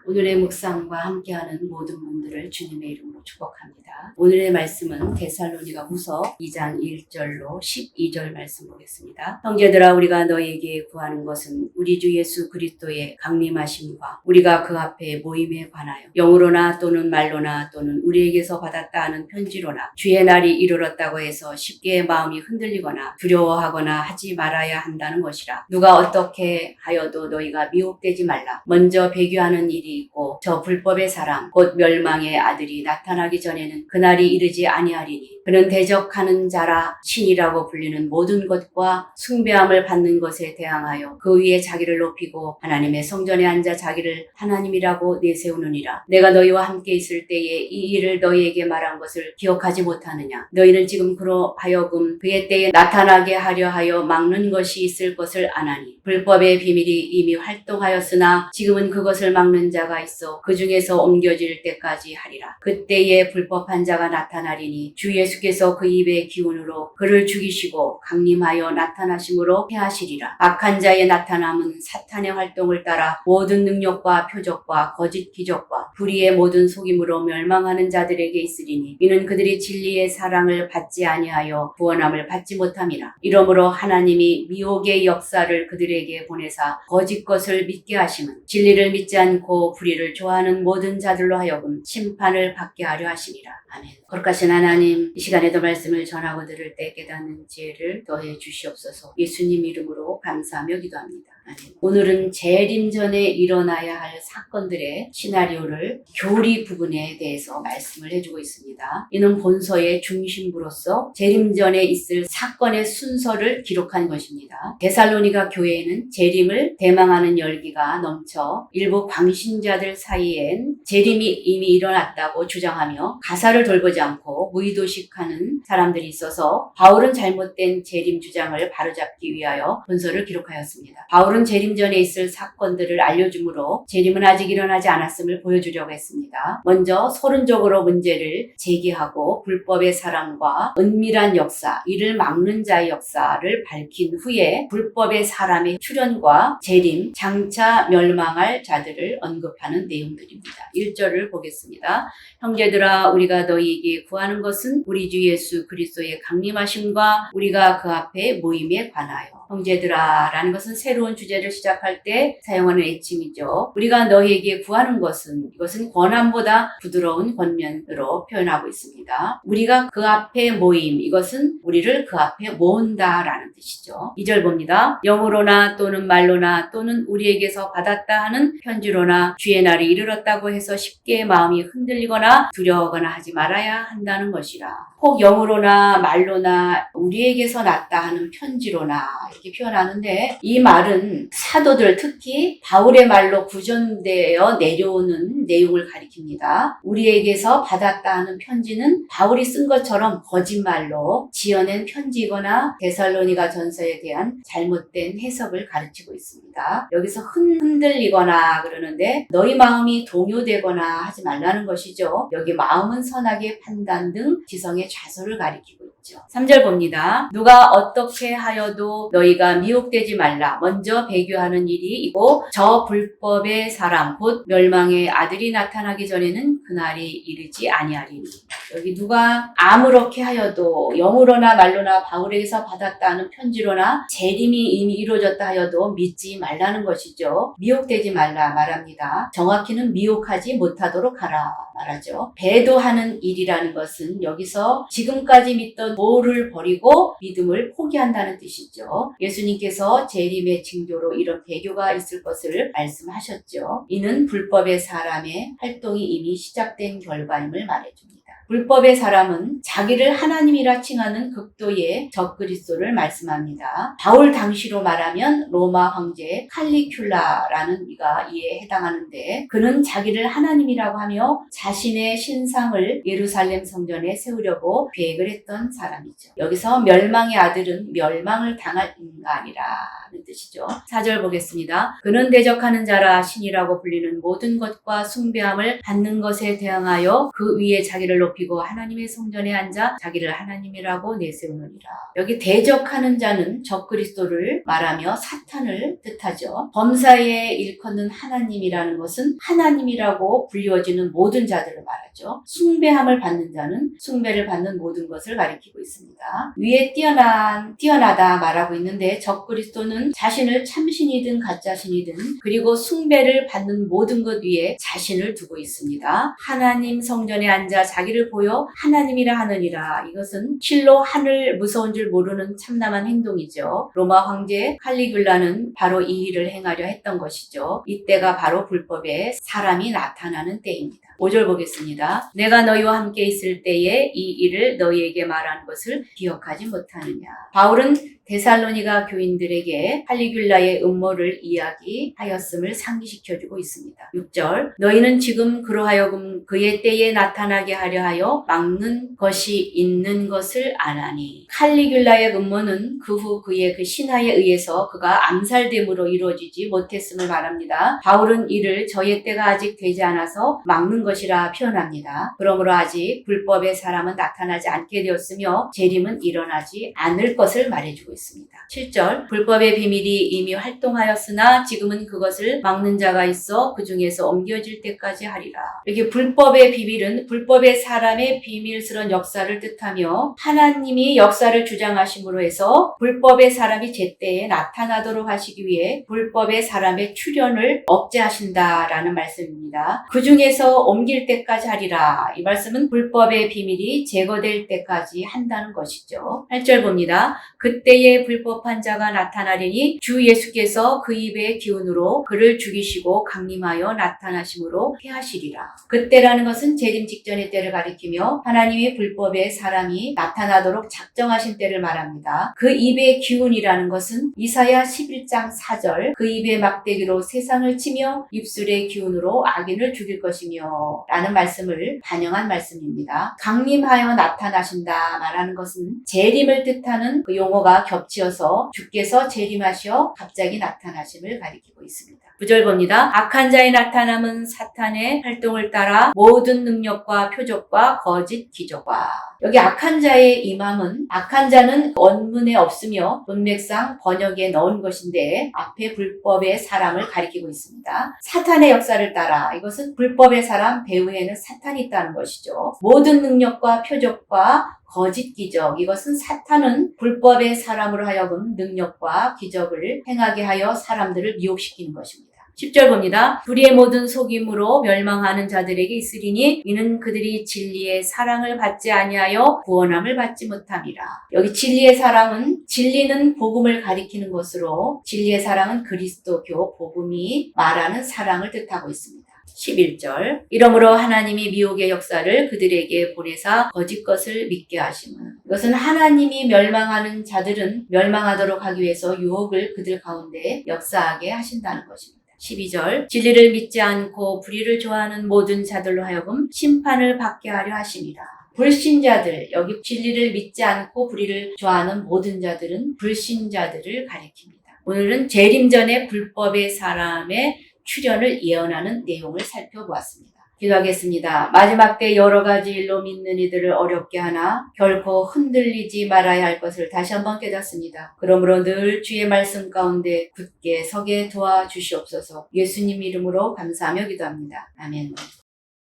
오늘의 묵상과 함께하는 모든 분들을 주님의 이름으로 축복합니다. 오늘의 말씀은 데살로니가 후서 2장 1절로 12절 말씀 보겠습니다. 형제들아, 우리가 너희에게 구하는 것은 우리 주 예수 그리스도의 강림하심과 우리가 그 앞에 모임에 관하여 영으로나 또는 말로나 또는 우리에게서 받았다 하는 편지로나 주의 날이 이르렀다고 해서 쉽게 마음이 흔들리거나 두려워하거나 하지 말아야 한다는 것이라. 누가 어떻게 하여도 너희가 미혹되지 말라. 먼저 배교하는 일이 있고 저 불법의 사람 곧 멸망의 아들이 나타나기 전에는 그날이 이르지 아니하리니 그는 대적하는 자라 신이라고 불리는 모든 것과 숭배함을 받는 것에 대항하여 그 위에 자기를 높이고 하나님의 성전에 앉아 자기를 하나님이라고 내세우느니라. 내가 너희와 함께 있을 때에 이 일을 너희에게 말한 것을 기억하지 못하느냐. 너희는 지금 그로 하여금 그의 때에 나타나게 하려 하여 막는 것이 있을 것을 아나니 불법의 비밀이 이미 활동하였으나 지금은 그것을 막는 자가 있어 그 중에서 옮겨질 때까지 하리라. 그때에 불법한 자가 나타나리니 주 예수께서 그 입의 기운으로 그를 죽이시고 강림하여 나타나심으로 해하시리라. 악한 자의 나타남은 사탄의 활동을 따라 모든 능력과 표적과 거짓 기적과 불의의 모든 속임으로 멸망하는 자들에게 있으리니 이는 그들이 진리의 사랑을 받지 아니하여 구원함을 받지 못함이라. 이러므로 하나님이 미혹의 역사를 그들에게 보내사 거짓 것을 믿게 하심은 진리를 믿지 않고 불의를 좋아하는 모든 자들로 하여금 심판을 받게 하려 하심이라. 아멘. 거룩하신 하나님, 이 시간에도 말씀을 전하고 들을 때 깨닫는 지혜를 더해 주시옵소서. 예수님 이름으로 감사하며 기도합니다. 아멘. 오늘은 재림 전에 일어나야 할 사건들의 시나리오를 교리 부분에 대해서 말씀을 해주고 있습니다. 이는 본서의 중심부로서 재림 전에 있을 사건의 순서를 기록한 것입니다. 데살로니가 교회에는 재림을 대망하는 열기가 넘쳐 일부 광신자들 사이엔 재림이 이미 일어났다고 주장하며 가사를 돌보지 않고 무의도식하는 사람들이 있어서 바울은 잘못된 재림 주장을 바로잡기 위하여 본서를 기록하였습니다. 바울은 재림 전에 있을 사건들을 알려주므로 재림은 아직 일어나지 않았음을 보여주려고 했습니다. 먼저 서론적으로 문제를 제기하고 불법의 사람과 은밀한 역사, 이를 막는 자의 역사를 밝힌 후에 불법의 사람의 출현과 재림, 장차 멸망할 자들을 언급하는 내용들입니다. 1절을 보겠습니다. 형제들아, 우리가 너희에게 구하는 것은 우리 주 예수 그리스도의 강림하심과 우리가 그 앞에 모임에 관하여. 형제들아 라는 것은 새로운 주제를 시작할 때 사용하는 애칭이죠. 우리가 너희에게 구하는 것은, 이것은 권한보다 부드러운 권면으로 표현하고 있습니다. 우리가 그 앞에 모임, 이것은 우리를 그 앞에 모은다 라는 뜻이죠. 2절 봅니다. 영으로나 또는 말로나 또는 우리에게서 받았다 하는 편지로나 주의 날이 이르렀다고 해서 쉽게 마음이 흔들리거나 두려워하거나 하지 말아야 한다는 것이라. 혹 영으로나 말로나 우리에게서 났다 하는 편지로나 이렇게 표현하는데, 이 말은 사도들, 특히 바울의 말로 구전되어 내려오는 내용을 가리킵니다. 우리에게서 받았다 하는 편지는 바울이 쓴 것처럼 거짓말로 지어낸 편지이거나 데살로니가 전서에 대한 잘못된 해석을 가르치고 있습니다. 여기서 흔들리거나 그러는데 너희 마음이 동요되거나 하지 말라는 것이죠. 여기 마음은 선하게 판단 등 지성의 좌소를 가리키고 있죠. 3절 봅니다. 누가 어떻게 하여도 너희가 미혹되지 말라. 먼저 배교하는 일이 있고 저 불법의 사람 곧 멸망의 아들이 나타나기 전에는 그날이 이르지 아니하리니. 여기 누가 아무렇게 하여도 영으로나 말로나 바울에게서 받았다 하는 편지로나 재림이 이미 이루어졌다 하여도 믿지 말라는 것이죠. 미혹되지 말라 말합니다. 정확히는 미혹하지 못하도록 하라 말하죠. 배도하는 일이라는 것은 여기서 지금까지 믿던 도를 버리고 믿음을 포기한다는 뜻이죠. 예수님께서 재림의 징조로 이런 배교가 있을 것을 말씀하셨죠. 이는 불법의 사람의 활동이 이미 시작된 결과임을 말해줍니다. 불법의 사람은 자기를 하나님이라 칭하는 극도의 적그리스도를 말씀합니다. 바울 당시로 말하면 로마 황제 칼리큘라라는 이가 이에 해당하는데, 그는 자기를 하나님이라고 하며 자신의 신상을 예루살렘 성전에 세우려고 계획을 했던 사람이죠. 여기서 멸망의 아들은 멸망을 당할 인간이라는 뜻이죠. 4절 보겠습니다. 그는 대적하는 자라 신이라고 불리는 모든 것과 숭배함을 받는 것에 대항하여 그 위에 자기를 높이 덮이고 하나님의 성전에 앉아 자기를 하나님이라고 내세우느니라. 여기 대적하는 자는 적그리스도를 말하며 사탄을 뜻하죠. 범사에 일컫는 하나님이라는 것은 하나님이라고 불리워지는 모든 자들을 말하죠. 숭배함을 받는 자는 숭배를 받는 모든 것을 가리키고 있습니다. 위에 뛰어나다 말하고 있는데 적그리스도는 자신을 참신이든 가짜신이든 그리고 숭배를 받는 모든 것 위에 자신을 두고 있습니다. 하나님 성전에 앉아 자기를 보여 하나님이라 하느니라. 이것은 실로 하늘 무서운 줄 모르는 참남한 행동이죠. 로마 황제 칼리굴라는 바로 이 일을 행하려 했던 것이죠. 이때가 바로 불법의 사람이 나타나는 때입니다. 5절 보겠습니다. 내가 너희와 함께 있을 때에 이 일을 너희에게 말한 것을 기억하지 못하느냐. 바울은 데살로니가 교인들에게 칼리굴라의 음모를 이야기하였음을 상기시켜주고 있습니다. 6절 너희는 지금 그러하여금 그의 때에 나타나게 하려 하여 막는 것이 있는 것을 아나니. 칼리굴라의 음모는 그 후 그의 그 신하에 의해서 그가 암살됨으로 이루어지지 못했음을 말합니다. 바울은 이를 저의 때가 아직 되지 않아서 막는 것이라 표현합니다. 그러므로 아직 불법의 사람은 나타나지 않게 되었으며 재림은 일어나지 않을 것을 말해주고 있습니다. 7절 불법의 비밀이 이미 활동하였으나 지금은 그것을 막는 자가 있어 그 중에서 옮겨질 때까지 하리라. 여기 불법의 비밀은 불법의 사람의 비밀스러운 역사를 뜻하며 하나님이 역사를 주장하심으로 해서 불법의 사람이 제때에 나타나도록 하시기 위해 불법의 사람의 출현을 억제하신다라는 말씀입니다. 그 중에서 옮길 때까지 하리라. 이 말씀은 불법의 비밀이 제거될 때까지 한다는 것이죠. 8절 봅니다. 그때에 불법한 자가 나타나려니 주 예수께서 그 입의 기운으로 그를 죽이시고 강림하여 나타나심으로 해하시리라. 그때라는 것은 재림 직전의 때를 가리키며 하나님의 불법의 사람이 나타나도록 작정하신 때를 말합니다. 그 입의 기운이라는 것은 이사야 11장 4절 그 입의 막대기로 세상을 치며 입술의 기운으로 악인을 죽일 것이며 라는 말씀을 반영한 말씀입니다. 강림하여 나타나신다 말하는 것은 재림을 뜻하는 그 용어가 겹치어서 주께서 재림하셔 갑자기 나타나심을 가리키고 있습니다. 9절 봅니다. 악한 자의 나타남은 사탄의 활동을 따라 모든 능력과 표적과 거짓 기적과. 여기 악한 자의 임함은 악한 자는 원문에 없으며 문맥상 번역에 넣은 것인데 앞에 불법의 사람을 가리키고 있습니다. 사탄의 역사를 따라 이것은 불법의 사람 배후에는 사탄이 있다는 것이죠. 모든 능력과 표적과 거짓 기적, 이것은 사탄은 불법의 사람으로 하여금 능력과 기적을 행하게 하여 사람들을 미혹시키는 것입니다. 10절 봅니다. 불의의 모든 속임으로 멸망하는 자들에게 있으리니 이는 그들이 진리의 사랑을 받지 아니하여 구원함을 받지 못함이라. 여기 진리의 사랑은 진리는 복음을 가리키는 것으로 진리의 사랑은 그리스도교 복음이 말하는 사랑을 뜻하고 있습니다. 11절 이러므로 하나님이 미혹의 역사를 그들에게 보내사 거짓 것을 믿게 하심은 이것은 하나님이 멸망하는 자들은 멸망하도록 하기 위해서 유혹을 그들 가운데 역사하게 하신다는 것입니다. 12절 진리를 믿지 않고 불의를 좋아하는 모든 자들로 하여금 심판을 받게 하려 하심이라. 불신자들, 여기 진리를 믿지 않고 불의를 좋아하는 모든 자들은 불신자들을 가리킵니다. 오늘은 재림 전에 불법의 사람의 출현을 예언하는 내용을 살펴보았습니다. 기도하겠습니다. 마지막 때 여러 가지 일로 믿는 이들을 어렵게 하나 결코 흔들리지 말아야 할 것을 다시 한번 깨닫습니다. 그러므로 늘 주의 말씀 가운데 굳게 서게 도와주시옵소서. 예수님 이름으로 감사하며 기도합니다. 아멘.